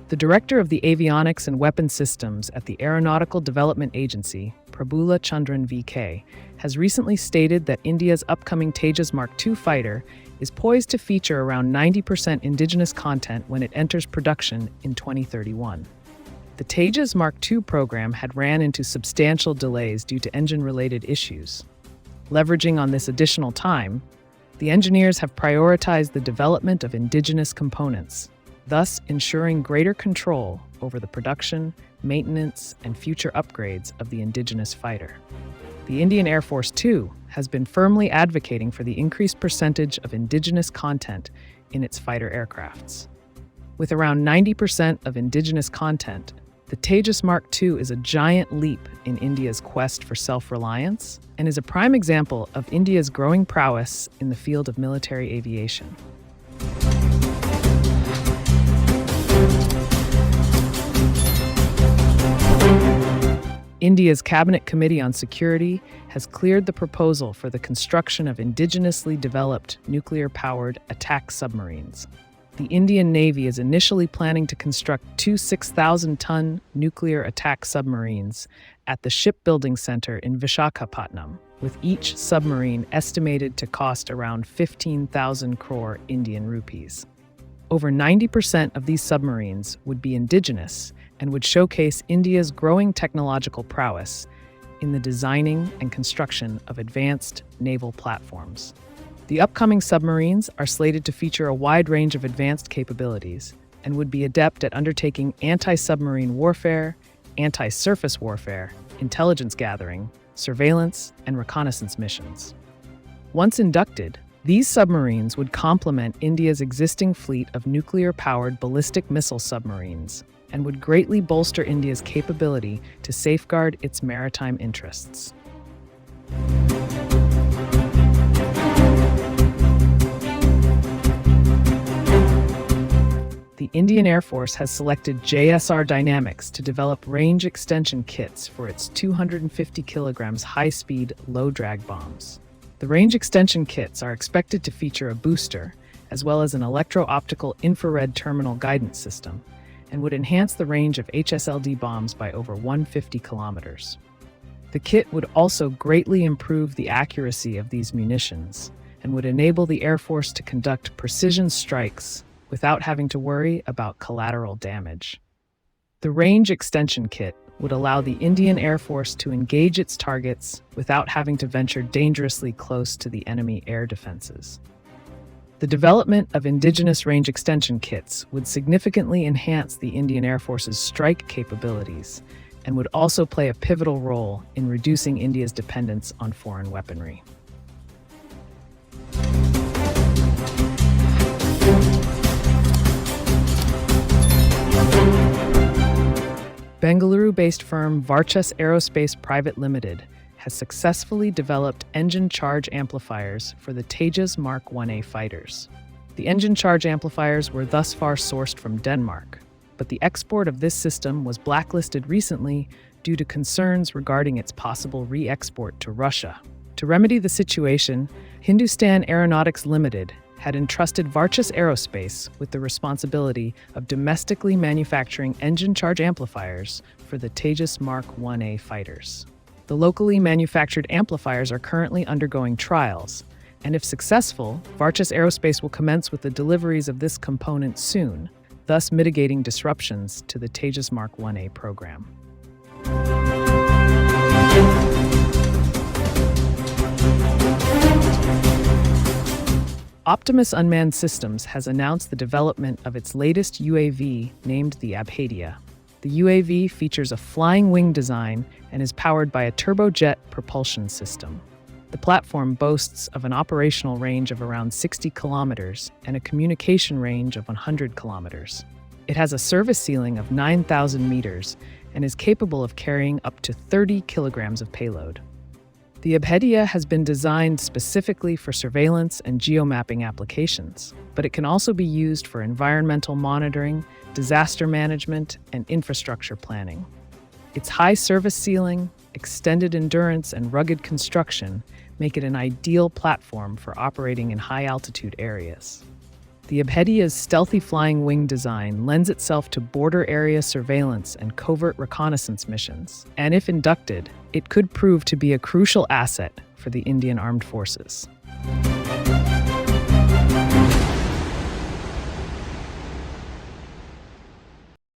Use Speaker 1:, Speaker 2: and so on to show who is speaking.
Speaker 1: The director of the Avionics and Weapons Systems at the Aeronautical Development Agency, Prabhula Chandran VK, has recently stated that India's upcoming Tejas Mk2 fighter is poised to feature around 90% indigenous content when it enters production in 2031. The Tejas Mk2 program had ran into substantial delays due to engine-related issues. Leveraging on this additional time, the engineers have prioritized the development of indigenous components, thus ensuring greater control over the production, maintenance, and future upgrades of the indigenous fighter. The Indian Air Force, too, has been firmly advocating for the increased percentage of indigenous content in its fighter aircrafts. With around 90% of indigenous content, the Tejas Mk2 is a giant leap in India's quest for self-reliance and is a prime example of India's growing prowess in the field of military aviation. India's Cabinet Committee on Security has cleared the proposal for the construction of indigenously developed nuclear-powered attack submarines. The Indian Navy is initially planning to construct two 6,000-ton nuclear attack submarines at the Shipbuilding Center in Visakhapatnam, with each submarine estimated to cost around 15,000 crore Indian rupees. Over 90% of these submarines would be indigenous and would showcase India's growing technological prowess in the designing and construction of advanced naval platforms. The upcoming submarines are slated to feature a wide range of advanced capabilities and would be adept at undertaking anti-submarine warfare, anti-surface warfare, intelligence gathering, surveillance, and reconnaissance missions. Once inducted, these submarines would complement India's existing fleet of nuclear-powered ballistic missile submarines and would greatly bolster India's capability to safeguard its maritime interests. The Indian Air Force has selected JSR Dynamics to develop range extension kits for its 250 kilograms high-speed, low-drag bombs. The range extension kits are expected to feature a booster, as well as an electro-optical infrared terminal guidance system, and would enhance the range of HSLD bombs by over 150 kilometers. The kit would also greatly improve the accuracy of these munitions and would enable the Air Force to conduct precision strikes without having to worry about collateral damage. The range extension kit would allow the Indian Air Force to engage its targets without having to venture dangerously close to the enemy air defenses. The development of indigenous range extension kits would significantly enhance the Indian Air Force's strike capabilities and would also play a pivotal role in reducing India's dependence on foreign weaponry. Bengaluru-based firm Varchas Aerospace Private Limited has successfully developed engine charge amplifiers for the Tejas Mk1A fighters. The engine charge amplifiers were thus far sourced from Denmark, but the export of this system was blacklisted recently due to concerns regarding its possible re-export to Russia. To remedy the situation, Hindustan Aeronautics Limited had entrusted Varchas Aerospace with the responsibility of domestically manufacturing engine charge amplifiers for the Tejas Mk1A fighters. The locally manufactured amplifiers are currently undergoing trials, and if successful, Varchas Aerospace will commence with the deliveries of this component soon, thus mitigating disruptions to the Tejas Mk1A program. Optimus Unmanned Systems has announced the development of its latest UAV named the Abhedya. The UAV features a flying wing design and is powered by a turbojet propulsion system. The platform boasts of an operational range of around 60 kilometers and a communication range of 100 kilometers. It has a service ceiling of 9,000 meters and is capable of carrying up to 30 kilograms of payload. The Abhedya has been designed specifically for surveillance and geomapping applications, but it can also be used for environmental monitoring, disaster management, and infrastructure planning. Its high service ceiling, extended endurance, and rugged construction make it an ideal platform for operating in high-altitude areas. The Abhedya's stealthy flying wing design lends itself to border area surveillance and covert reconnaissance missions, and if inducted, it could prove to be a crucial asset for the Indian Armed Forces.